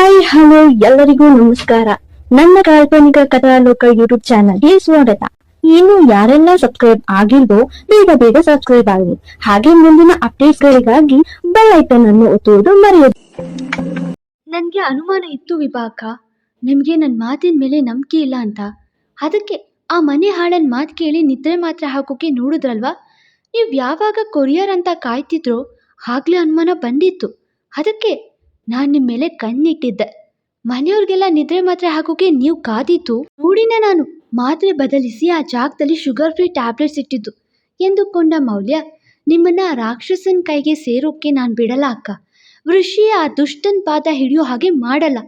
Hi hello ಎಲ್ಲರಿಗೂ ನಮಸ್ಕಾರ. ನನ್ನ ಕಾಲ್ಪನಿಕ ಕಥಾಲೋಕ ಯೂಟ್ಯೂಬ್ ಚಾನಲ್ಗೆ ಸ್ವಾಗತ. ಇನ್ನು ಯಾರೆಲ್ಲ ಸಬ್ಸ್ಕ್ರೈಬ್ ಆಗಿಲ್ವೋ ಬೇಗ ಬೇಗ ಸಬ್ಸ್ಕ್ರೈಬ್ ಆಗಿ, ಹಾಗೆ ಮುಂದಿನ ಅಪ್ಡೇಟ್ಗಳಿಗಾಗಿ ಬೆಲ್ ಐಕನ್ ಅನ್ನು ಒತ್ತುವುದು ಮರೆಯದು. ನನಗೆ ಅನುಮಾನ ಇತ್ತು ವಿಭಾಕ, ನಿಮಗೆ ನನ್ನ ಮಾತಿನ ಮೇಲೆ ನಂಬಿಕೆ ಇಲ್ಲ ಅಂತ. ಅದಕ್ಕೆ ಆ ಮನೆ ಹಾಳನ್ ಮಾತು ಕೇಳಿ ನಿದ್ರೆ ಮಾತ್ರ ಹಾಕೋಕೆ ನೋಡಿದ್ರಲ್ವಾ. ನೀವು ಯಾವಾಗ ಕೊರಿಯರ್ ಅಂತ ಕಾಯ್ತಿದ್ರೋ ಆಗ್ಲೇ ಅನುಮಾನ ಬಂದಿತ್ತು. ಅದಕ್ಕೆ ನಾನು ನಿಮ್ಮ ಮೇಲೆ ಕಣ್ಣಿಟ್ಟಿದ್ದೆ. ಮನೆಯವ್ರಿಗೆಲ್ಲ ನಿದ್ರೆ ಮಾತ್ರೆ ಹಾಕೋಕೆ ನೀವು ಕಾದಿತ್ತು ನೋಡಿನೇ ನಾನು ಮಾತ್ರೆ ಬದಲಿಸಿ ಆ ಜಾಗದಲ್ಲಿ ಶುಗರ್ ಫ್ರೀ ಟ್ಯಾಬ್ಲೆಟ್ಸ್ ಇಟ್ಟಿದ್ದು ಎಂದುಕೊಂಡ ಮೌಲ್ಯ, ನಿಮ್ಮನ್ನ ರಾಕ್ಷಸನ್ ಕೈಗೆ ಸೇರೋಕೆ ನಾನು ಬಿಡಲ್ಲ ಅಕ್ಕ. ವೃಷಿ ಆ ದುಷ್ಟನ್ ಪಾದ ಹಿಡಿಯೋ ಹಾಗೆ ಮಾಡಲ್ಲ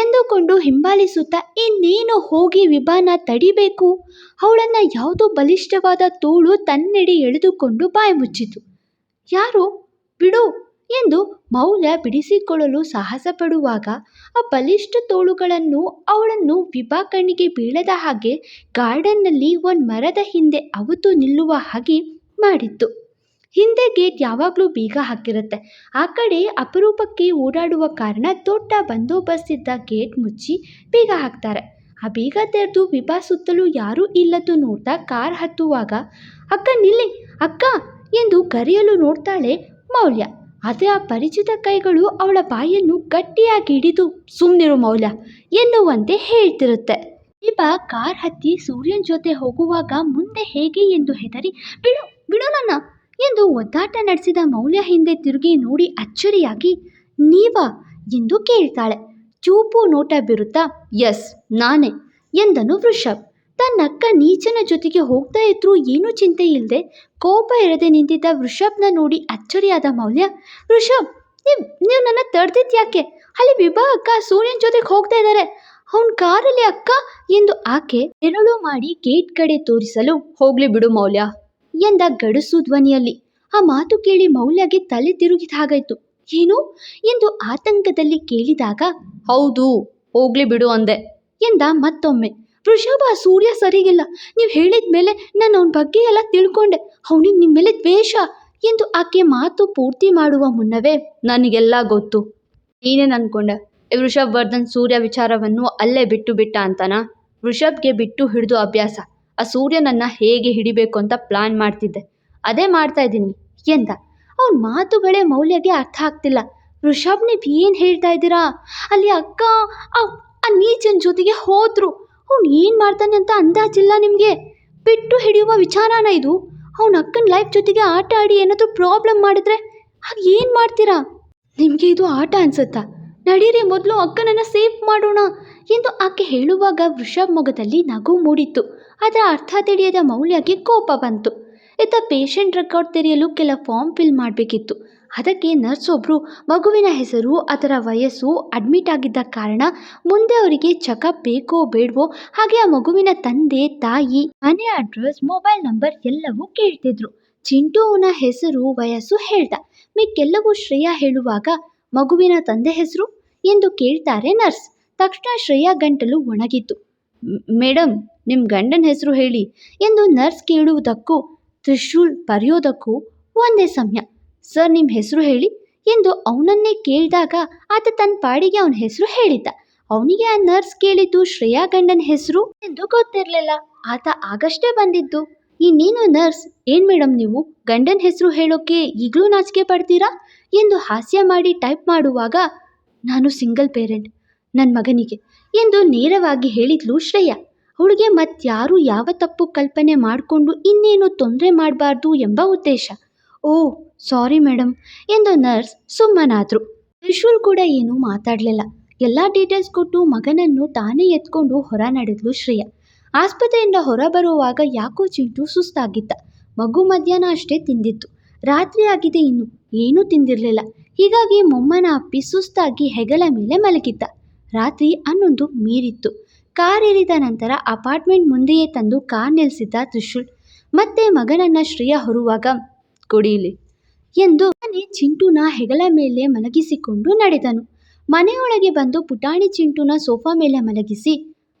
ಎಂದುಕೊಂಡು ಹಿಂಬಾಲಿಸುತ್ತಾ ಇನ್ನೇನು ಹೋಗಿ ವಿಭಾನ ತಡಿಬೇಕು. ಅವಳನ್ನ ಯಾವುದೋ ಬಲಿಷ್ಠವಾದ ತೋಳು ತನ್ನೆಡೆ ಎಳೆದುಕೊಂಡು ಬಾಯಿ ಮುಚ್ಚಿತು. ಯಾರು ಬಿಡು ಎಂದು ಮೌಲ್ಯ ಬಿಡಿಸಿಕೊಳ್ಳಲು ಸಾಹಸ ಪಡುವಾಗ ಆ ಬಲಿಷ್ಠ ತೋಳುಗಳನ್ನು ಅವಳನ್ನು ವಿಭಾ ಕಣ್ಣಿಗೆ ಬೀಳದ ಹಾಗೆ ಗಾರ್ಡನ್ನಲ್ಲಿ ಒಂದು ಮರದ ಹಿಂದೆ ಅವತು ನಿಲ್ಲುವ ಹಾಗೆ ಮಾಡಿತ್ತು. ಹಿಂದೆ ಗೇಟ್ ಯಾವಾಗಲೂ ಬೀಗ ಹಾಕಿರುತ್ತೆ. ಆ ಕಡೆ ಅಪರೂಪಕ್ಕೆ ಓಡಾಡುವ ಕಾರಣ ದೊಡ್ಡ ಬಂದೋಬಸ್ತಿದ್ದ ಗೇಟ್ ಮುಚ್ಚಿ ಬೀಗ ಹಾಕ್ತಾರೆ. ಆ ಬೀಗ ತೆರೆದು ವಿಭಾ ಸುತ್ತಲೂ ಯಾರೂ ಇಲ್ಲದ್ದು ನೋಡ್ತಾ ಕಾರ್ ಹತ್ತುವಾಗ ಅಕ್ಕ ನಿಲ್ಲಿ ಅಕ್ಕ ಎಂದು ಕರೆಯಲು ನೋಡ್ತಾಳೆ ಮೌಲ್ಯ. ಆದರೆ ಆ ಪರಿಚಿತ ಕೈಗಳು ಅವಳ ಬಾಯನ್ನು ಗಟ್ಟಿಯಾಗಿ ಹಿಡಿದು ಸುಮ್ಮನಿರು ಮೌಲ್ಯ ಎನ್ನುವಂತೆ ಹೇಳ್ತಿರುತ್ತೆ. ವಿಭಾ ಕಾರ್ ಹತ್ತಿ ಸೂರ್ಯನ ಜೊತೆ ಹೋಗುವಾಗ ಮುಂದೆ ಹೇಗೆ ಎಂದು ಹೆದರಿ ಬಿಡು ಬಿಡು ನನ್ನ ಎಂದು ಒದ್ದಾಟ ನಡೆಸಿದ ಮೌಲ್ಯ ಹಿಂದೆ ತಿರುಗಿ ನೋಡಿ ಅಚ್ಚರಿಯಾಗಿ ನೀವಾ ಎಂದು ಕೇಳ್ತಾಳೆ. ಚೂಪು ನೋಟ ಬೀರುತ್ತಾ ಎಸ್ ನಾನೇ ಎಂದನು ವೃಷಭ್. ತನ್ನಕ್ಕ ನೀಚನ ಜೊತೆಗೆ ಹೋಗ್ತಾ ಇದ್ರು ಏನೂ ಚಿಂತೆ ಇಲ್ಲದೆ ಕೋಪ ಇರದೆ ನಿಂತಿದ್ದ ವೃಷಭ್ನ ನೋಡಿ ಅಚ್ಚರಿಯಾದ ಮೌಲ್ಯ, ವೃಷಭ್ ನೀವು ನನ್ನ ತಡೆದಿದ್ದು ಯಾಕೆ? ಅಲ್ಲಿ ವಿಭಾ ಅಕ್ಕ ಸೂರ್ಯನ ಜೊತೆಗೆ ಹೋಗ್ತಾ ಇದ್ದಾರೆ, ಅವನ ಕಾರಲ್ಲಿ ಅಕ್ಕ ಎಂದು ಆಕೆ ಬೆರಳು ಮಾಡಿ ಗೇಟ್ ಕಡೆ ತೋರಿಸಲು ಹೋಗ್ಲಿ ಬಿಡು ಮೌಲ್ಯ ಎಂದ ಗಡುಸು ಧ್ವನಿಯಲ್ಲಿ. ಆ ಮಾತು ಕೇಳಿ ಮೌಲ್ಯಗೆ ತಲೆ ತಿರುಗಿದ ಹಾಗಾಯ್ತು. ಏನು ಎಂದು ಆತಂಕದಲ್ಲಿ ಕೇಳಿದಾಗ ಹೌದು ಹೋಗ್ಲಿ ಬಿಡು ಅಂದೆ ಎಂದ ಮತ್ತೊಮ್ಮೆ. ವೃಷಭ ಸೂರ್ಯ ಸರಿಗಿಲ್ಲ, ನೀವು ಹೇಳಿದ ಮೇಲೆ ನಾನು ಅವನ ಬಗ್ಗೆ ಎಲ್ಲ ತಿಳ್ಕೊಂಡೆ, ಅವನಿಗೆ ನಿಮ್ಮ ಮೇಲೆ ದ್ವೇಷ ಎಂದು ಆಕೆ ಮಾತು ಪೂರ್ತಿ ಮಾಡುವ ಮುನ್ನವೇ ನನಗೆಲ್ಲ ಗೊತ್ತು. ನೀನೇನು ಅನ್ಕೊಂಡೆ ವೃಷಭ್ ವರ್ಧನ್ ಸೂರ್ಯ ವಿಚಾರವನ್ನು ಅಲ್ಲೇ ಬಿಟ್ಟು ಬಿಟ್ಟ ಅಂತನಾ? ವೃಷಭ್ಗೆ ಬಿಟ್ಟು ಹಿಡಿದು ಅಭ್ಯಾಸ. ಆ ಸೂರ್ಯನನ್ನು ಹೇಗೆ ಹಿಡಿಬೇಕು ಅಂತ ಪ್ಲಾನ್ ಮಾಡ್ತಿದ್ದೆ, ಅದೇ ಮಾಡ್ತಾ ಇದ್ದೀನಿ ಎಂದ. ಅವನ ಮಾತುಗಳೇ ಮೌಲ್ಯಗೆ ಅರ್ಥ ಆಗ್ತಿಲ್ಲ. ವೃಷಭ್ ನೀವು ಏನು ಹೇಳ್ತಾ ಇದ್ದೀರಾ? ಅಲ್ಲಿ ಅಕ್ಕ ಆ ನೀಚನ ಜೊತೆಗೆ ಹೋದ್ರು, ಅವ್ನು ಏನು ಮಾಡ್ತಾನೆ ಅಂತ ಅಂದಾಜಿಲ್ಲ ನಿಮಗೆ. ಬಿಟ್ಟು ಹಿಡಿಯುವ ವಿಚಾರನ ಇದು? ಅವನ ಅಕ್ಕನ ಲೈಫ್ ಜೊತೆಗೆ ಆಟ ಆಡಿ ಏನಾದರೂ ಪ್ರಾಬ್ಲಮ್ ಮಾಡಿದ್ರೆ ಹಾಗೆ ಏನು ಮಾಡ್ತೀರಾ? ನಿಮಗೆ ಇದು ಆಟ ಅನ್ಸುತ್ತಾ? ನಡೀರಿ ಮೊದಲು ಅಕ್ಕನನ್ನು ಸೇಫ್ ಮಾಡೋಣ ಎಂದು ಆಕೆ ಹೇಳುವಾಗ ವೃಷಭ್ ಮೊಗದಲ್ಲಿ ನಗು ಮೂಡಿತ್ತು. ಅದರ ಅರ್ಥ ತಿಳಿಯದ ಮೌಲ್ಯಗೆ ಕೋಪ ಬಂತು. ಇತ್ತ ಪೇಷಂಟ್ ರೆಕಾರ್ಡ್ ತೆರೆಯಲು ಕೆಲ ಫಾರ್ಮ್ ಫಿಲ್ ಮಾಡಬೇಕಿತ್ತು. ಅದಕ್ಕೆ ನರ್ಸ್ ಒಬ್ಬರು ಮಗುವಿನ ಹೆಸರು, ಅದರ ವಯಸ್ಸು, ಅಡ್ಮಿಟ್ ಆಗಿದ್ದ ಕಾರಣ, ಮುಂದೆ ಅವರಿಗೆ ಚೆಕಪ್ ಬೇಕೋ ಬೇಡವೋ, ಹಾಗೆ ಆ ಮಗುವಿನ ತಂದೆ ತಾಯಿ ಮನೆ ಅಡ್ರೆಸ್ ಮೊಬೈಲ್ ನಂಬರ್ ಎಲ್ಲವೂ ಕೇಳ್ತಿದ್ರು. ಚಿಂಟು ಅವನ ಹೆಸರು ವಯಸ್ಸು ಹೇಳ್ದ. ಮಿಕ್ಕೆಲ್ಲವೂ ಶ್ರೇಯಾ ಹೇಳುವಾಗ ಮಗುವಿನ ತಂದೆ ಹೆಸರು ಎಂದು ಕೇಳ್ತಾರೆ ನರ್ಸ್. ತಕ್ಷಣ ಶ್ರೇಯಾ ಗಂಟಲು ಒಣಗಿತು. ಮೇಡಮ್ ನಿಮ್ಮ ಗಂಡನ ಹೆಸರು ಹೇಳಿ ಎಂದು ನರ್ಸ್ ಕೇಳುವುದಕ್ಕೂ ತ್ರಿಶೂಲ್ ಬರೆಯೋದಕ್ಕೂ ಒಂದೇ ಸಮಯ. ಸರ್ ನಿಮ್ಮ ಹೆಸರು ಹೇಳಿ ಎಂದು ಅವನನ್ನೇ ಕೇಳಿದಾಗ ಆತ ತನ್ನ ಪಾಡಿಗೆ ಅವನ ಹೆಸರು ಹೇಳಿದ್ದ. ಅವನಿಗೆ ಆ ನರ್ಸ್ ಕೇಳಿದ್ದು ಶ್ರೇಯಾ ಗಂಡನ ಹೆಸರು ಎಂದು ಗೊತ್ತಿರಲಿಲ್ಲ. ಆತ ಆಗಷ್ಟೇ ಬಂದಿದ್ದು. ಇನ್ನೇನು ನರ್ಸ್, ಏನು ಮೇಡಮ್ ನೀವು ಗಂಡನ ಹೆಸರು ಹೇಳೋಕೆ ಈಗಲೂ ನಾಚಿಕೆ ಪಡ್ತೀರಾ ಎಂದು ಹಾಸ್ಯ ಮಾಡಿ ಟೈಪ್ ಮಾಡುವಾಗ ನಾನು ಸಿಂಗಲ್ ಪೇರೆಂಟ್, ನನ್ನ ಮಗನಿಗೆ ಎಂದು ನೇರವಾಗಿ ಹೇಳಿದ್ಲು ಶ್ರೇಯಾ. ಅವಳಿಗೆ ಮತ್ತಾರೂ ಯಾವ ತಪ್ಪು ಕಲ್ಪನೆ ಮಾಡಿಕೊಂಡು ಇನ್ನೇನು ತೊಂದರೆ ಮಾಡಬಾರ್ದು ಎಂಬ ಉದ್ದೇಶ. ಓ ಸಾರಿ ಮೇಡಮ್ ಎಂದು ನರ್ಸ್ ಸುಮ್ಮನಾದ್ರು. ತ್ರಿಶೂಲ್ ಕೂಡ ಏನೂ ಮಾತಾಡಲಿಲ್ಲ. ಎಲ್ಲ ಡೀಟೇಲ್ಸ್ ಕೊಟ್ಟು ಮಗನನ್ನು ತಾನೇ ಎತ್ಕೊಂಡು ಹೊರ ನಡೆದ್ಲು ಶ್ರೇಯಾ. ಆಸ್ಪತ್ರೆಯಿಂದ ಹೊರ ಬರುವಾಗ ಯಾಕೋ ಚಿಂಟು ಸುಸ್ತಾಗಿದ್ದ. ಮಗು ಮಧ್ಯಾಹ್ನ ಅಷ್ಟೇ ತಿಂದಿತ್ತು. ರಾತ್ರಿ ಆಗಿದೆ, ಇನ್ನು ಏನೂ ತಿಂದಿರಲಿಲ್ಲ. ಹೀಗಾಗಿ ಮೊಮ್ಮನ ಅಪ್ಪಿ ಸುಸ್ತಾಗಿ ಹೆಗಲ ಮೇಲೆ ಮಲಗಿದ್ದ. ರಾತ್ರಿ 11 ಮೀರಿತ್ತು. ಕಾರ್ ಏರಿದ ನಂತರ ಅಪಾರ್ಟ್ಮೆಂಟ್ ಮುಂದೆಯೇ ತಂದು ಕಾರ್ ನಿಲ್ಲಿಸಿದ್ದ ತ್ರಿಶೂಲ್. ಮತ್ತೆ ಮಗನನ್ನ ಶ್ರೇಯಾ ಹೊರುವಾಗ ಕೊಡೀಲಿ ಎಂದು ಮನೆ ಚಿಂಟುನ ಹೆಗಲ ಮೇಲೆ ಮಲಗಿಸಿಕೊಂಡು ನಡೆದನು. ಮನೆಯೊಳಗೆ ಬಂದು ಪುಟಾಣಿ ಚಿಂಟುನ ಸೋಫಾ ಮೇಲೆ ಮಲಗಿಸಿ,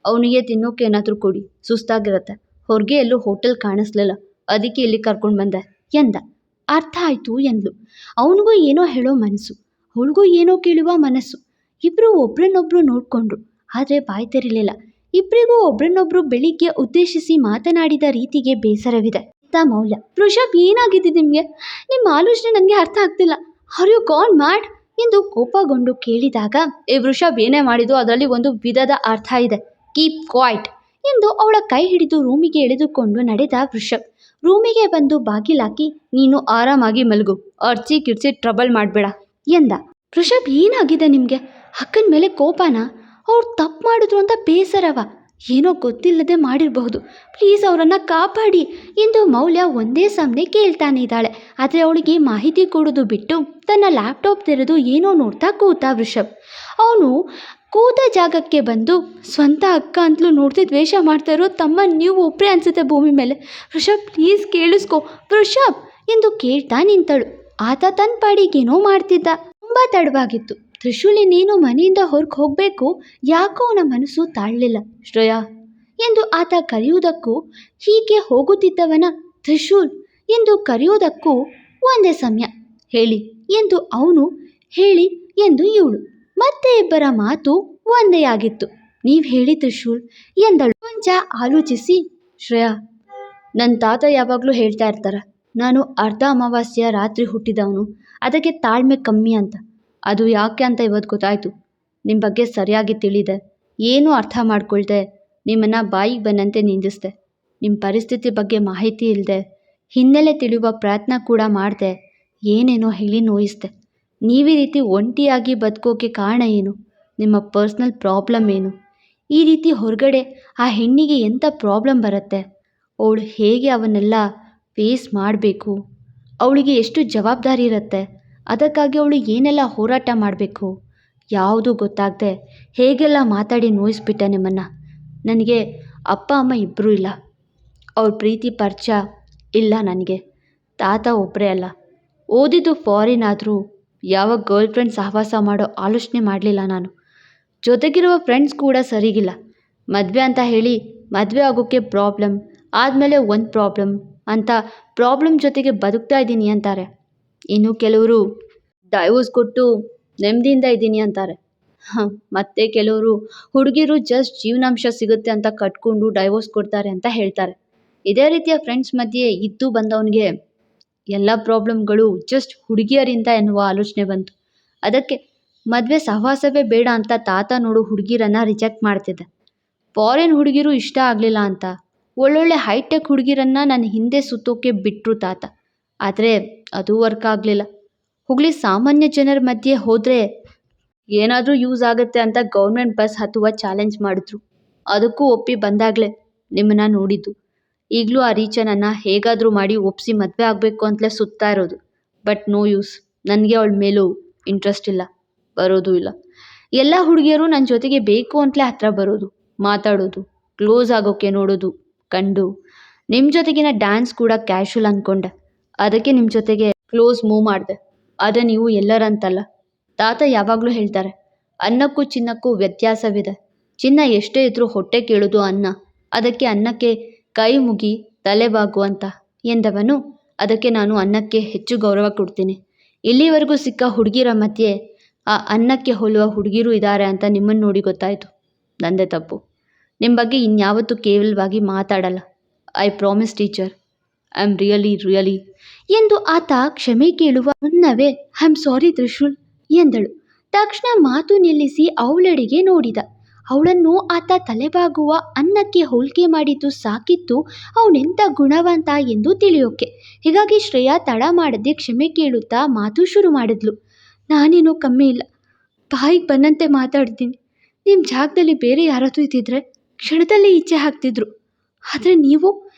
ಅವನಿಗೆ ತಿನ್ನೋಕೆ ಏನಾದರೂ ಕೊಡಿ, ಸುಸ್ತಾಗಿರತ್ತೆ, ಹೊರಗೆ ಎಲ್ಲೂ ಹೋಟೆಲ್ ಕಾಣಿಸ್ಲಿಲ್ಲ, ಅದಕ್ಕೆ ಇಲ್ಲಿ ಕರ್ಕೊಂಡು ಬಂದೆ ಎಂದ. ಅರ್ಥ ಆಯಿತು ಎಂದ್ಲು. ಅವನಿಗೂ ಏನೋ ಹೇಳೋ ಮನಸ್ಸು, ಅವಳಿಗೂ ಏನೋ ಕೇಳುವ ಮನಸ್ಸು. ಇಬ್ಬರು ಒಬ್ರನ್ನೊಬ್ರು ನೋಡ್ಕೊಂಡ್ರು, ಆದರೆ ಬಾಯ್ ತೆರಿಲಿಲ್ಲ. ಇಬ್ಬರಿಗೂ ಒಬ್ರನ್ನೊಬ್ರು ಬೆಳಿಗ್ಗೆ ಉದ್ದೇಶಿಸಿ ಮಾತನಾಡಿದ ರೀತಿಗೆ ಬೇಸರವಿದೆ. ಮೌಲ್ಯ, ವೃಷಭ್, ಏನಾಗಿದೆ ನಿಮಗೆ? ನಿಮ್ಮ ಆಲೋಚನೆ ನನಗೆ ಅರ್ಥ ಆಗ್ತಿಲ್ಲ. ಆರ್ ಯು ಗಾನ್ ಮ್ಯಾಡ್ ಎಂದು ಕೋಪಗೊಂಡು ಕೇಳಿದಾಗ, ವೃಷಭ್ ಏನೇ ಮಾಡಿದ್ದು ಅದರಲ್ಲಿ ಒಂದು ವಿಧದ ಅರ್ಥ ಇದೆ. ಕೀಪ್ ಕ್ವಾಯ್ಟ್ ಎಂದು ಅವಳ ಕೈ ಹಿಡಿದು ರೂಮಿಗೆ ಎಳೆದುಕೊಂಡು ನಡೆದ ವೃಷಭ್. ರೂಮಿಗೆ ಬಂದು ಬಾಗಿಲಾಕಿ, ನೀನು ಆರಾಮಾಗಿ ಮಲಗು, ಅರ್ಚಿ ಕಿರ್ಚಿ ಟ್ರಬಲ್ ಮಾಡಬೇಡ ಎಂದ. ವೃಷಭ್, ಏನಾಗಿದೆ ನಿಮಗೆ? ಅಕ್ಕನ ಮೇಲೆ ಕೋಪನ? ಅವ್ರು ತಪ್ಪು ಮಾಡಿದ್ರು ಅಂತ ಬೇಸರವ? ಏನೋ ಗೊತ್ತಿಲ್ಲದೆ ಮಾಡಿರಬಹುದು, ಪ್ಲೀಸ್ ಅವರನ್ನು ಕಾಪಾಡಿ ಎಂದು ಮೌಲ್ಯ ಒಂದೇ ಸಮನೆ ಕೇಳ್ತಾನೆ ಇದ್ದಾಳೆ. ಆದರೆ ಅವಳಿಗೆ ಮಾಹಿತಿ ಕೊಡೋದು ಬಿಟ್ಟು ತನ್ನ ಲ್ಯಾಪ್ಟಾಪ್ ತೆರೆದು ಏನೋ ನೋಡ್ತಾ ಕೂತ ವೃಷಭ್. ಅವನು ಕೂತ ಜಾಗಕ್ಕೆ ಬಂದು, ಸ್ವಂತ ಅಕ್ಕ ಅಂತಲೂ ನೋಡ್ತಿ ದ್ವೇಷ ಮಾಡ್ತಾ ಇರೋ ತಮ್ಮ ನೀವು ಒಬ್ಬರೇ ಅನಿಸುತ್ತೆ ಭೂಮಿ ಮೇಲೆ. ವೃಷಭ್, ಪ್ಲೀಸ್ ಕೇಳಿಸ್ಕೊ ವೃಷಭ್ ಎಂದು ಕೇಳ್ತಾ ನಿಂತಳು. ಆತ ತನ್ನ ಪಾಡಿಗೇನೋ ಮಾಡ್ತಿದ್ದ. ತುಂಬ ತಡವಾಗಿತ್ತು. ತ್ರಿಶೂಲ್ ಇನ್ನೇನು ಮನೆಯಿಂದ ಹೊರಗೆ ಹೋಗಬೇಕು, ಯಾಕೋ ಅವನ ಮನಸ್ಸು ತಾಳಲಿಲ್ಲ. ಶ್ರೇಯಾ ಎಂದು ಆತ ಕರೆಯುವುದಕ್ಕೂ ಹೀಗೆ ಹೋಗುತ್ತಿದ್ದವನ ತ್ರಿಶೂಲ್ ಎಂದು ಕರೆಯುವುದಕ್ಕೂ ಒಂದೇ ಸಮಯ. ಹೇಳಿ ಎಂದು ಅವನು, ಹೇಳಿ ಎಂದು ಇವಳು. ಮತ್ತೆ ಇಬ್ಬರ ಮಾತು ಒಂದೇ ಆಗಿತ್ತು. ನೀವು ಹೇಳಿ ತ್ರಿಶೂಲ್ ಎಂದಳು ಕೊಂಚ ಆಲೋಚಿಸಿ. ಶ್ರೇಯಾ, ನನ್ನ ತಾತ ಯಾವಾಗಲೂ ಹೇಳ್ತಾ ಇರ್ತಾರೆ, ನಾನು ಅರ್ಧ ಅಮಾವಾಸ್ಯೆಯ ರಾತ್ರಿ ಹುಟ್ಟಿದವನು, ಅದಕ್ಕೆ ತಾಳ್ಮೆ ಕಮ್ಮಿ ಅಂತ. ಅದು ಯಾಕೆ ಅಂತ ಇವತ್ತು ಗೊತ್ತಾಯಿತು. ನಿಮ್ಮ ಬಗ್ಗೆ ಸರಿಯಾಗಿ ತಿಳಿದೆ, ಏನೂ ಅರ್ಥ ಮಾಡ್ಕೊಳ್ದೆ ನಿಮ್ಮನ್ನು ಬಾಯಿಗೆ ಬಂದಂತೆ ನಿಂದಿಸ್ದೆ. ನಿಮ್ಮ ಪರಿಸ್ಥಿತಿ ಬಗ್ಗೆ ಮಾಹಿತಿ ಇಲ್ಲದೆ ಹಿನ್ನೆಲೆ ತಿಳಿಯುವ ಪ್ರಯತ್ನ ಕೂಡ ಮಾಡಿದೆ. ಏನೇನೋ ಹೇಳಿ ನೋಯಿಸ್ದೆ. ನೀವೀ ರೀತಿ ಒಂಟಿಯಾಗಿ ಬದುಕೋಕೆ ಕಾರಣ ಏನು? ನಿಮ್ಮ ಪರ್ಸ್ನಲ್ ಪ್ರಾಬ್ಲಮ್ ಏನು? ಈ ರೀತಿ ಹೊರಗಡೆ ಆ ಹೆಣ್ಣಿಗೆ ಎಂಥ ಪ್ರಾಬ್ಲಮ್ ಬರುತ್ತೆ? ಅವಳು ಹೇಗೆ ಅವನ್ನೆಲ್ಲ ಫೇಸ್ ಮಾಡಬೇಕು? ಅವಳಿಗೆ ಎಷ್ಟು ಜವಾಬ್ದಾರಿ ಇರುತ್ತೆ? ಅದಕ್ಕಾಗಿ ಅವಳು ಏನೆಲ್ಲ ಹೋರಾಟ ಮಾಡಬೇಕು? ಯಾವುದೂ ಗೊತ್ತಾಗದೆ ಹೇಗೆಲ್ಲ ಮಾತಾಡಿ ನೋಯಿಸ್ಬಿಟ್ಟೆ ನಿಮ್ಮನ್ನು. ನನಗೆ ಅಪ್ಪ ಅಮ್ಮ ಇಬ್ಬರೂ ಇಲ್ಲ, ಅವ್ರ ಪ್ರೀತಿ ಪರಿಚಯ ಇಲ್ಲ ನನಗೆ. ತಾತ ಒಬ್ಬರೇ ಅಲ್ಲ, ಓದಿದ್ದು ಫಾರಿನ್ ಆದರೂ ಯಾವ ಗರ್ಲ್ ಫ್ರೆಂಡ್ ಸಹವಾಸ ಮಾಡೋ ಆಲೋಚನೆ ಮಾಡಲಿಲ್ಲ ನಾನು. ಜೊತೆಗಿರುವ ಫ್ರೆಂಡ್ಸ್ ಕೂಡ ಸರಿಗಿಲ್ಲ. ಮದುವೆ ಅಂತ ಹೇಳಿ ಮದುವೆ ಆಗೋಕ್ಕೆ ಪ್ರಾಬ್ಲಮ್, ಆದಮೇಲೆ ಒಂದು ಪ್ರಾಬ್ಲಮ್ ಅಂತ ಪ್ರಾಬ್ಲಮ್ ಜೊತೆಗೆ ಬದುಕ್ತಾ ಇದ್ದೀನಿ ಅಂತಾರೆ. ಇನ್ನು ಕೆಲವರು ಡೈವೋರ್ಸ್ ಕೊಟ್ಟು ನೆಮ್ಮದಿಯಿಂದ ಇದ್ದೀನಿ ಅಂತಾರೆ. ಮತ್ತು ಕೆಲವರು ಹುಡುಗಿರು ಜಸ್ಟ್ ಜೀವನಾಂಶ ಸಿಗುತ್ತೆ ಅಂತ ಕಟ್ಕೊಂಡು ಡೈವೋರ್ಸ್ ಕೊಡ್ತಾರೆ ಅಂತ ಹೇಳ್ತಾರೆ. ಇದೇ ರೀತಿಯ ಫ್ರೆಂಡ್ಸ್ ಮಧ್ಯೆ ಇದ್ದು ಬಂದವನಿಗೆ ಎಲ್ಲ ಪ್ರಾಬ್ಲಮ್ಗಳು ಜಸ್ಟ್ ಹುಡುಗಿಯರಿಂದ ಎನ್ನುವ ಆಲೋಚನೆ ಬಂತು. ಅದಕ್ಕೆ ಮದುವೆ ಸಹವಾಸವೇ ಬೇಡ ಅಂತ ತಾತ ನೋಡು ಹುಡುಗಿರನ್ನು ರಿಜೆಕ್ಟ್ ಮಾಡ್ತಿದ್ದೆ. ಫಾರಿನ್ ಹುಡುಗಿರು ಇಷ್ಟ ಆಗಲಿಲ್ಲ ಅಂತ ಒಳ್ಳೊಳ್ಳೆ ಹೈಟೆಕ್ ಹುಡುಗಿರನ್ನು ನನ್ನ ಹಿಂದೆ ಸುತ್ತೋಕೆ ಬಿಟ್ಟರು ತಾತ. ಆದರೆ ಅದು ವರ್ಕ್ ಆಗಲಿಲ್ಲ. ಹೋಗಲಿ, ಸಾಮಾನ್ಯ ಜನರ ಮಧ್ಯೆ ಹೋದರೆ ಏನಾದರೂ ಯೂಸ್ ಆಗುತ್ತೆ ಅಂತ ಗೌರ್ಮೆಂಟ್ ಬಸ್ ಹತ್ತುವ ಚಾಲೆಂಜ್ ಮಾಡಿದ್ರು. ಅದಕ್ಕೂ ಒಪ್ಪಿ ಬಂದಾಗಲೇ ನಿಮ್ಮನ್ನು ನೋಡಿದ್ದು. ಈಗಲೂ ಆ ರೀಚನನ್ನು ಹೇಗಾದರೂ ಮಾಡಿ ಒಪ್ಪಿಸಿ ಮದುವೆ ಆಗಬೇಕು ಅಂತಲೇ ಸುತ್ತಾ ಇರೋದು. But no use. ನನಗೆ ಅವಳ ಮೇಲೂ ಇಂಟ್ರೆಸ್ಟ್ ಇಲ್ಲ, ಬರೋದು ಇಲ್ಲ. ಎಲ್ಲ ಹುಡುಗಿಯರು ನನ್ನ ಜೊತೆಗೆ ಬೇಕು ಅಂತಲೇ ಹತ್ರ ಬರೋದು, ಮಾತಾಡೋದು, ಕ್ಲೋಸ್ ಆಗೋಕ್ಕೆ ನೋಡೋದು ಕಂಡು ನಿಮ್ಮ ಜೊತೆಗಿನ ಡ್ಯಾನ್ಸ್ ಕೂಡ ಕ್ಯಾಶುವಲ್ ಅಂದ್ಕೊಂಡೆ. ಅದಕ್ಕೆ ನಿಮ್ಮ ಜೊತೆಗೆ ಕ್ಲೋಸ್ ಮೂವ್ ಮಾಡಿದೆ. ಆದರೆ ನೀವು ಎಲ್ಲರಂತಲ್ಲ. ತಾತ ಯಾವಾಗಲೂ ಹೇಳ್ತಾರೆ, ಅನ್ನಕ್ಕೂ ಚಿನ್ನಕ್ಕೂ ವ್ಯತ್ಯಾಸವಿದೆ. ಚಿನ್ನ ಎಷ್ಟೇ ಇದ್ರೂ ಹೊಟ್ಟೆ ಕೇಳೋದು ಅನ್ನ, ಅದಕ್ಕೆ ಅನ್ನಕ್ಕೆ ಕೈ ಮುಗಿ ತಲೆಬಾಗು ಅಂತ ಎಂದವನು. ಅದಕ್ಕೆ ನಾನು ಅನ್ನಕ್ಕೆ ಹೆಚ್ಚು ಗೌರವ ಕೊಡ್ತೀನಿ. ಇಲ್ಲಿವರೆಗೂ ಸಿಕ್ಕ ಹುಡುಗಿರ ಮಧ್ಯೆ ಆ ಅನ್ನಕ್ಕೆ ಹೋಲುವ ಹುಡುಗಿರು ಇದ್ದಾರೆ ಅಂತ ನಿಮ್ಮನ್ನು ನೋಡಿ ಗೊತ್ತಾಯಿತು. ನಂದೇ ತಪ್ಪು. ನಿಮ್ಮ ಬಗ್ಗೆ ಇನ್ಯಾವತ್ತೂ ಕೇವಲವಾಗಿ ಮಾತಾಡಲ್ಲ. I promise teacher, I am really ಎಂದು ಆತ ಕ್ಷಮೆ ಕೇಳುವ ಮುನ್ನವೇ ಐ ಆಮ್ ಸಾರಿ ತ್ರಿಶೂಲ್ ಎಂದಳು. ತಕ್ಷಣ ಮಾತು ನಿಲ್ಲಿಸಿ ಅವಳೆಡೆಗೆ ನೋಡಿದ. ಅವಳನ್ನು ಆತ ತಲೆಬಾಗುವ ಅನ್ನಕ್ಕೆ ಹೋಲಿಕೆ ಮಾಡಿದ್ದು ಸಾಕಿತ್ತು ಅವನೆಂಥ ಗುಣವಂತ ಎಂದು ತಿಳಿಯೋಕೆ. ಹೀಗಾಗಿ ಶ್ರೇಯಾ ತಡ ಮಾಡದೆ ಕ್ಷಮೆ ಕೇಳುತ್ತಾ ಮಾತು ಶುರು ಮಾಡಿದ್ಲು. ನಾನೇನೋ ಕಮ್ಮಿ ಇಲ್ಲ, ಬಾಯಿಗೆ ಬಂದಂತೆ ಮಾತಾಡ್ತೀನಿ. ನಿಮ್ಮ ಜಾಗದಲ್ಲಿ ಬೇರೆ ಯಾರಾದರೂ ಇದ್ದಿದ್ರೆ ಕ್ಷಣದಲ್ಲೇ ಈಚೆ ಹಾಕ್ತಿದ್ರು. ಆದರೆ ನೀವು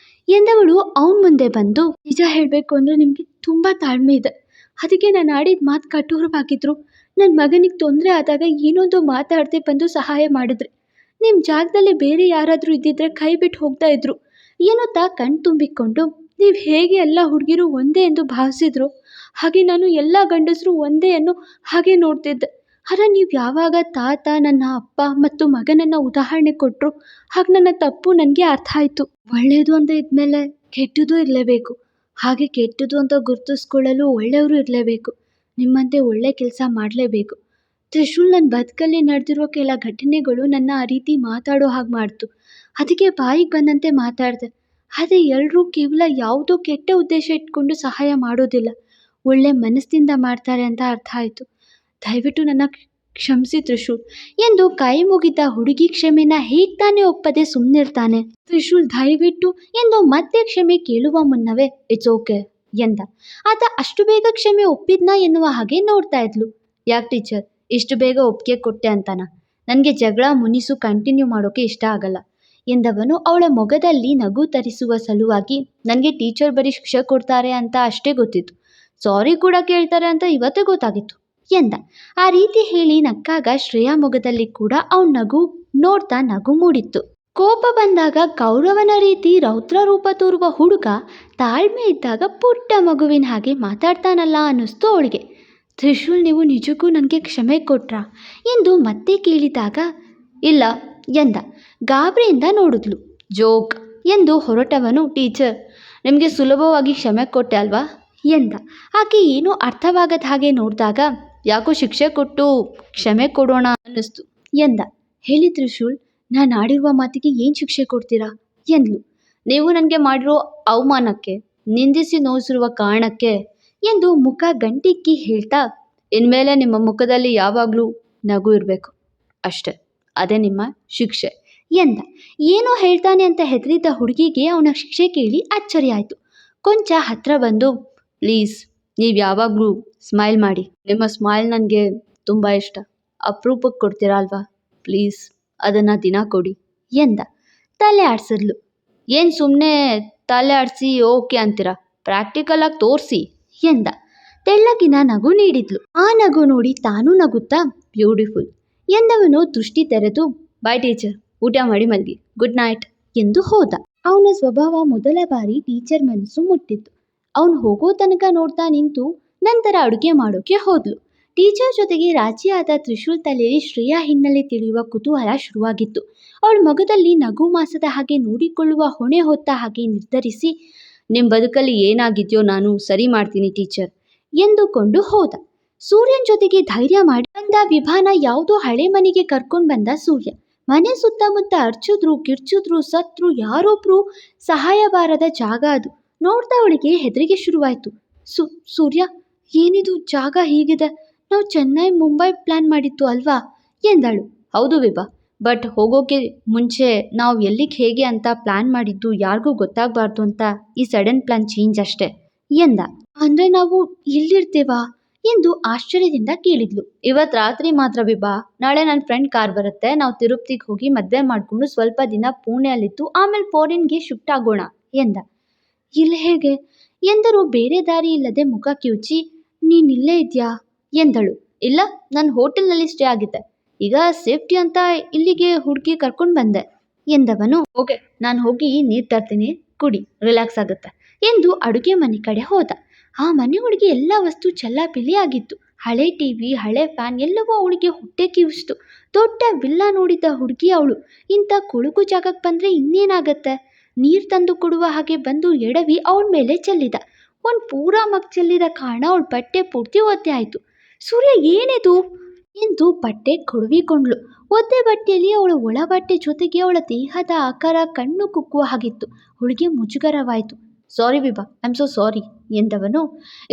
ಎಂದವಳು ಅವನ ಮುಂದೆ ಬಂದು, ನಿಜ ಹೇಳಬೇಕು ಅಂದರೆ ನಿಮಗೆ ತುಂಬ ತಾಳ್ಮೆ ಇದೆ. ಅದಕ್ಕೆ ನಾನು ಆಡಿದ ಮಾತು ಕಠೋರವಾಗಿದ್ರು. ನನ್ನ ಮಗನಿಗೆ ತೊಂದರೆ ಆದಾಗ ಏನೊಂದು ಮಾತಾಡದೆ ಬಂದು ಸಹಾಯ ಮಾಡಿದ್ರಿ. ನಿಮ್ಮ ಜಾಗದಲ್ಲಿ ಬೇರೆ ಯಾರಾದರೂ ಇದ್ದಿದ್ರೆ ಕೈ ಬಿಟ್ಟು ಹೋಗ್ತಾ ಇದ್ರು ಎನ್ನುತ್ತಾ ಕಣ್ ತುಂಬಿಕೊಂಡು, ನೀವು ಹೇಗೆ ಎಲ್ಲ ಹುಡುಗಿರು ಒಂದೇ ಎಂದು ಭಾವಿಸಿದ್ರು ಹಾಗೆ ನಾನು ಎಲ್ಲ ಗಂಡಸರು ಒಂದೇ ಅನ್ನೋ ಹಾಗೆ ನೋಡ್ತಿದ್ದೆ. ಆದರೆ ನೀವು ಯಾವಾಗ ತಾತ, ನನ್ನ ಅಪ್ಪ ಮತ್ತು ಮಗನನ್ನು ಉದಾಹರಣೆ ಕೊಟ್ಟರು ಹಾಗೆ ನನ್ನ ತಪ್ಪು ನನಗೆ ಅರ್ಥ ಆಯಿತು. ಒಳ್ಳೆಯದು ಅಂತ ಇದ್ಮೇಲೆ ಕೆಟ್ಟದ್ದು ಇರಲೇಬೇಕು. ಹಾಗೆ ಕೆಟ್ಟದ್ದು ಅಂತ ಗುರುತಿಸ್ಕೊಳ್ಳಲು ಒಳ್ಳೆಯವರು ಇರಲೇಬೇಕು. ನಿಮ್ಮಂತೆ ಒಳ್ಳೆ ಕೆಲಸ ಮಾಡಲೇಬೇಕು. ತ್ರಿಶೂಲ್ ನನ್ನ ಬದುಕಲ್ಲಿ ನಡೆದಿರೋ ಕೆಲ ಘಟನೆಗಳು ನನ್ನ ಆ ರೀತಿ ಮಾತಾಡೋ ಹಾಗೆ ಮಾಡ್ತು. ಅದಕ್ಕೆ ಬಾಯಿಗೆ ಬಂದಂತೆ ಮಾತಾಡಿದೆ. ಆದರೆ ಎಲ್ಲರೂ ಕೇವಲ ಯಾವುದೋ ಕೆಟ್ಟ ಉದ್ದೇಶ ಇಟ್ಕೊಂಡು ಸಹಾಯ ಮಾಡೋದಿಲ್ಲ, ಒಳ್ಳೆ ಮನಸ್ಸಿಂದ ಮಾಡ್ತಾರೆ ಅಂತ ಅರ್ಥ ಆಯಿತು. ದಯವಿಟ್ಟು ನನ್ನ ಕ್ಷಮಿಸಿ ತ್ರಿಶೂಲ್ ಎಂದು ಕೈ ಮುಗಿದ ಹುಡುಗಿ ಕ್ಷಮೆನ ಹೇಗೆ ತಾನೇ ಒಪ್ಪದೆ ಸುಮ್ಮನಿರ್ತಾನೆ. ತ್ರಿಶೂಲ್ ದಯವಿಟ್ಟು ಎಂದು ಮತ್ತೆ ಕ್ಷಮೆ ಕೇಳುವ ಮುನ್ನವೇ ಇಟ್ಸ್ ಓಕೆ ಎಂದ. ಆತ ಅಷ್ಟು ಬೇಗ ಕ್ಷಮೆ ಒಪ್ಪಿದ್ನಾ ಎನ್ನುವ ಹಾಗೆ ನೋಡ್ತಾ ಇದ್ಲು. ಯಾಕೆ ಟೀಚರ್ ಇಷ್ಟು ಬೇಗ ಒಪ್ಪಿಗೆ ಕೊಟ್ಟೆ ಅಂತಾನ? ನನಗೆ ಜಗಳ ಮುನಿಸು ಕಂಟಿನ್ಯೂ ಮಾಡೋಕೆ ಇಷ್ಟ ಆಗಲ್ಲ ಎಂದವನು ಅವಳ ಮೊಗದಲ್ಲಿ ನಗು ತರಿಸುವ ಸಲುವಾಗಿ. ನನಗೆ ಟೀಚರ್ ಬರೀ ಶಿಕ್ಷೆ ಕೊಡ್ತಾರೆ ಅಂತ ಅಷ್ಟೇ ಗೊತ್ತಿತ್ತು, ಸಾರಿ ಕೂಡ ಕೇಳ್ತಾರೆ ಅಂತ ಇವತ್ತೇ ಗೊತ್ತಾಗಿತ್ತು ಎಂದ. ಆ ರೀತಿ ಹೇಳಿ ನಕ್ಕಾಗ ಶ್ರೇಯಾ ಮೊಗದಲ್ಲಿ ಕೂಡ ಅವನ ನಗು ನೋಡ್ತಾ ನಗು ಮೂಡಿತ್ತು. ಕೋಪ ಬಂದಾಗ ಕೌರವನ ರೀತಿ ರೌದ್ರ ರೂಪ ತೋರುವ ಹುಡುಗ ತಾಳ್ಮೆ ಇದ್ದಾಗ ಪುಟ್ಟ ಮಗುವಿನ ಹಾಗೆ ಮಾತಾಡ್ತಾನಲ್ಲ ಅನ್ನಿಸ್ತು ಅವಳಿಗೆ. ತ್ರಿಶೂಲ್ ನೀವು ನಿಜಕ್ಕೂ ನನಗೆ ಕ್ಷಮೆ ಕೊಟ್ರಾ ಎಂದು ಮತ್ತೆ ಕೇಳಿದಾಗ ಇಲ್ಲ ಎಂದ. ಗಾಬರಿಯಿಂದ ನೋಡಿದ್ಲು. ಜೋಕ್ ಎಂದು ಹೊರಟವನು ಟೀಚರ್ ನಿಮಗೆ ಸುಲಭವಾಗಿ ಕ್ಷಮೆ ಕೊಟ್ಟೆ ಅಲ್ವಾ ಎಂದ. ಆಕೆ ಏನೂ ಅರ್ಥವಾಗದ ಹಾಗೆ ನೋಡಿದಾಗ ಯಾಕೋ ಶಿಕ್ಷೆ ಕೊಟ್ಟು ಕ್ಷಮೆ ಕೊಡೋಣ ಅನ್ನಿಸ್ತು ಎಂದ. ಹೇಳಿ ತ್ರಿಶೂಲ್, ನಾನು ಆಡಿರುವ ಮಾತಿಗೆ ಏನು ಶಿಕ್ಷೆ ಕೊಡ್ತೀರಾ ಎಂದ್ಲು. ನೀವು ನನಗೆ ಮಾಡಿರೋ ಅವಮಾನಕ್ಕೆ, ನಿಂದಿಸಿ ನೋಯಿಸಿರುವ ಕಾರಣಕ್ಕೆ ಎಂದು ಮುಖ ಗಂಟಿಕ್ಕಿ ಹೇಳ್ತಾ, ಇನ್ಮೇಲೆ ನಿಮ್ಮ ಮುಖದಲ್ಲಿ ಯಾವಾಗಲೂ ನಗು ಇರಬೇಕು ಅಷ್ಟೆ, ಅದೇ ನಿಮ್ಮ ಶಿಕ್ಷೆ ಎಂದ. ಏನೋ ಹೇಳ್ತಾನೆ ಅಂತ ಹೆದರಿದ್ದ ಹುಡುಗಿಗೆ ಅವನ ಶಿಕ್ಷೆ ಕೇಳಿ ಅಚ್ಚರಿ ಆಯಿತು. ಕೊಂಚ ಹತ್ರ ಬಂದು ಪ್ಲೀಸ್ ನೀವು ಯಾವಾಗಲೂ ಸ್ಮೈಲ್ ಮಾಡಿ, ನಿಮ್ಮ ಸ್ಮೈಲ್ ನನಗೆ ತುಂಬ ಇಷ್ಟ, ಅಪರೂಪಕ್ಕೆ ಕೊಡ್ತೀರಾ ಅಲ್ವಾ, ಪ್ಲೀಸ್ ಅದನ್ನು ದಿನ ಕೊಡಿ ಎಂದ. ತಲೆ ಆಡಿಸಿದ್ಲು. ಏನು ಸುಮ್ಮನೆ ತಲೆ ಆಡಿಸಿ ಓಕೆ ಅಂತೀರಾ, ಪ್ರಾಕ್ಟಿಕಲಾಗಿ ತೋರಿಸಿ ಎಂದ. ತೆಳ್ಳಗಿನ ನಗು ನೀಡಿದ್ಲು. ಆ ನಗು ನೋಡಿ ತಾನೂ ನಗುತ್ತಾ ಬ್ಯೂಟಿಫುಲ್ ಎಂದವನು ದೃಷ್ಟಿ ತೆರೆದು ಬಾಯ್ ಟೀಚರ್, ಊಟ ಮಾಡಿ ಮಲ್ಗಿ, ಗುಡ್ ನೈಟ್ ಎಂದು ಹೋದ. ಅವನ ಸ್ವಭಾವ ಮೊದಲ ಬಾರಿ ಟೀಚರ್ ಮನಸ್ಸು ಮುಟ್ಟಿತ್ತು. ಅವನು ಹೋಗೋ ತನಕ ನೋಡ್ತಾ ನಿಂತು ನಂತರ ಅಡುಗೆ ಮಾಡೋಕೆ ಹೋದ್ಲು. ಟೀಚರ್ ಜೊತೆಗೆ ರಾಜಿ ಆದ ತ್ರಿಶೂಲ್ ತಲೆಯಲ್ಲಿ ಶ್ರೇಯಾ ಹಿನ್ನೆಲೆ ತಿಳಿಯುವ ಕುತೂಹಲ ಶುರುವಾಗಿತ್ತು. ಅವಳ ಮೊಗದಲ್ಲಿ ನಗು ಮಾಸದ ಹಾಗೆ ನೋಡಿಕೊಳ್ಳುವ ಹೊಣೆ ಹೊತ್ತ ಹಾಗೆ ನಿರ್ಧರಿಸಿ, ನಿಮ್ಮ ಬದುಕಲ್ಲಿ ಏನಾಗಿದೆಯೋ ನಾನು ಸರಿ ಮಾಡ್ತೀನಿ ಟೀಚರ್ ಎಂದುಕೊಂಡು ಹೋದ. ಸೂರ್ಯನ ಜೊತೆಗೆ ಧೈರ್ಯ ಮಾಡಿ ಬಂದ ವಿಭಾನ ಯಾವುದೋ ಹಳೆ ಮನೆಗೆ ಕರ್ಕೊಂಡು ಬಂದ ಸೂರ್ಯ. ಮನೆ ಸುತ್ತಮುತ್ತ ಅರ್ಚಿದ್ರು ಕಿರ್ಚಿದ್ರು ಸತ್ರು ಯಾರೊಬ್ರು ಸಹಾಯ ಬಾರದ ಜಾಗ ಅದು. ನೋಡ್ತಾ ಅವಳಿಗೆ ಹೆದರಿಕೆ ಶುರುವಾಯಿತು. ಸೂರ್ಯ ಏನಿದು ಜಾಗ ಹೀಗಿದೆ, ನಾವು ಚೆನ್ನೈ ಮುಂಬೈ ಪ್ಲ್ಯಾನ್ ಮಾಡಿತ್ತು ಅಲ್ವಾ ಎಂದಳು. ಹೌದು ವಿಭಾ, ಬಟ್ ಹೋಗೋಕೆ ಮುಂಚೆ ನಾವು ಎಲ್ಲಿಗೆ ಹೇಗೆ ಅಂತ ಪ್ಲ್ಯಾನ್ ಮಾಡಿದ್ದು ಯಾರಿಗೂ ಗೊತ್ತಾಗಬಾರ್ದು ಅಂತ ಈ ಸಡನ್ ಪ್ಲ್ಯಾನ್ ಚೇಂಜ್ ಅಷ್ಟೇ ಎಂದ. ಅಂದರೆ ನಾವು ಇಲ್ಲಿರ್ತೇವಾ ಎಂದು ಆಶ್ಚರ್ಯದಿಂದ ಕೇಳಿದ್ಲು. ಇವತ್ತು ರಾತ್ರಿ ಮಾತ್ರ ವಿಭಾ, ನಾಳೆ ನನ್ನ ಫ್ರೆಂಡ್ ಕಾರ್ ಬರುತ್ತೆ, ನಾವು ತಿರುಪತಿಗೆ ಹೋಗಿ ಮದುವೆ ಮಾಡಿಕೊಂಡು ಸ್ವಲ್ಪ ದಿನ ಪುಣೆಯಲ್ಲಿದ್ದು ಆಮೇಲೆ ಫಾರಿನ್ಗೆ ಶಿಫ್ಟ್ ಆಗೋಣ ಎಂದ. ಇಲ್ಲಿ ಹೇಗೆ ಎಂದರು ಬೇರೆ ದಾರಿ ಇಲ್ಲದೆ ಮುಖ ಕಿವುಚಿ. ನೀನಿಲ್ಲೇ ಇದೆಯಾ ಎಂದಳು. ಇಲ್ಲ, ನಾನು ಹೋಟೆಲ್ನಲ್ಲಿ ಸ್ಟೇ ಆಗಿದ್ದೆ, ಈಗ ಸೇಫ್ಟಿ ಅಂತ ಇಲ್ಲಿಗೆ ಹುಡುಗಿ ಕರ್ಕೊಂಡು ಬಂದೆ ಎಂದವನು. ಓಕೆ, ನಾನು ಹೋಗಿ ನೀರು ತರ್ತೀನಿ, ಕುಡಿ, ರಿಲ್ಯಾಕ್ಸ್ ಆಗುತ್ತೆ ಎಂದು ಅಡುಗೆ ಮನೆ ಕಡೆ ಹೋದ. ಆ ಮನೆ ಹುಡುಗಿ ಎಲ್ಲ ವಸ್ತು ಚೆಲ್ಲಾಪಿಲ್ಲಿ ಆಗಿತ್ತು. ಹಳೆ ಟಿವಿ, ಹಳೆ ಫ್ಯಾನ್ ಎಲ್ಲವೂ ಅವಳಿಗೆ ಹೊಟ್ಟೆ ಕಿವಿಸ್ತು. ದೊಡ್ಡ ವಿಲ್ಲ ನೋಡಿದ್ದ ಹುಡುಗಿ ಅವಳು. ಇಂಥ ಕೊಳುಕು ಜಾಗಕ್ಕೆ ಬಂದರೆ ಇನ್ನೇನಾಗತ್ತೆ? ನೀರು ತಂದು ಕೊಡುವ ಹಾಗೆ ಬಂದು ಎಡವಿ ಅವಳ ಮೇಲೆ ಚೆಲ್ಲಿದ. ಒಂದು ಪೂರಾ ಮಗ್ ಚೆಲ್ಲಿದ ಕಾರಣ ಅವಳ ಬಟ್ಟೆ ಪೂರ್ತಿ ಒದ್ದೆ ಆಯಿತು. ಸೂರ್ಯ ಏನಿದು ಎಂದು ಬಟ್ಟೆ ಕೊಡವಿಕೊಂಡ್ಳು. ಒದ್ದೆ ಬಟ್ಟೆಯಲ್ಲಿ ಅವಳ ಒಳ ಬಟ್ಟೆ ಜೊತೆಗೆ ಅವಳ ದೇಹದ ಆಕಾರ ಕಣ್ಣು ಕುಕ್ಕುವ ಹಾಗಿತ್ತು. ಅವಳಿಗೆ ಮುಜುಗರವಾಯಿತು. ಸಾರಿ ವಿಭಾ, ಐ ಆಮ್ ಸೋ ಸಾರಿ ಎಂದವನು.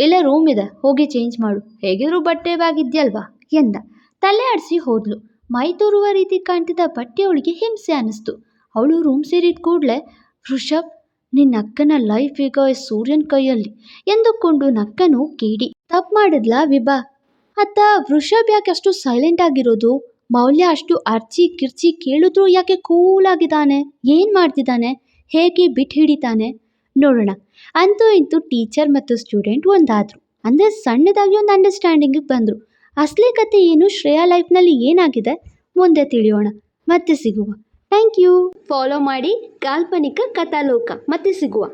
ಇಲ್ಲೇ ರೂಮ್ ಇದೆ, ಹೋಗಿ ಚೇಂಜ್ ಮಾಡು, ಹೇಗಿದ್ರು ಬಟ್ಟೆ ಬ್ಯಾಗ್ ಇದೆಯಲ್ವಾ ಎಂದ. ತಲೆ ಆಡಿಸಿ ಹೋದ್ಲು. ಮೈ ತೋರುವ ರೀತಿ ಕಾಣ್ತಿದ್ದ ಬಟ್ಟೆ ಅವಳಿಗೆ ಹಿಂಸೆ ಅನ್ನಿಸ್ತು. ಅವಳು ರೂಮ್ ಸೇರಿದ ಕೂಡಲೇ ಋಷಭ್, ನಿನ್ನ ಅಕ್ಕನ ಲೈಫ್ ಈಗ ಸೂರ್ಯನ ಕೈಯಲ್ಲಿ ಎಂದುಕೊಂಡು ನಕ್ಕನು ಕೇಳಿ. ತಪ್ಪು ಮಾಡಿದ್ಲಾ ವಿಭಾ? ಅತ್ತ ವೃಷಭ್ ಯಾಕೆ ಅಷ್ಟು ಸೈಲೆಂಟ್ ಆಗಿರೋದು? ಮೌಲ್ಯ ಅಷ್ಟು ಅರ್ಚಿ ಕಿರ್ಚಿ ಕೇಳಿದ್ರು ಯಾಕೆ ಕೂಲಾಗಿದ್ದಾನೆ? ಏನು ಮಾಡ್ತಿದ್ದಾನೆ? ಹೇಗೆ ಬಿಟ್ಟು ಹಿಡಿತಾನೆ ನೋಡೋಣ. ಅಂತೂ ಇಂತೂ ಟೀಚರ್ ಮತ್ತು ಸ್ಟೂಡೆಂಟ್ ಒಂದಾದರು. ಅಂದರೆ ಸಣ್ಣದಾಗಿ ಒಂದು ಅಂಡರ್ಸ್ಟ್ಯಾಂಡಿಂಗಿಗೆ ಬಂದರು. ಅಸಲಿ ಕತೆ ಏನು, ಶ್ರೇಯಾ ಲೈಫ್ನಲ್ಲಿ ಏನಾಗಿದೆ ಮುಂದೆ ತಿಳಿಯೋಣ. ಮತ್ತೆ ಸಿಗುವ. Thank you. ಫಾಲೋ ಮಾಡಿ ಕಾಲ್ಪನಿಕ ಕಥಾಲೋಕ. ಮತ್ತೆ ಸಿಗುವ.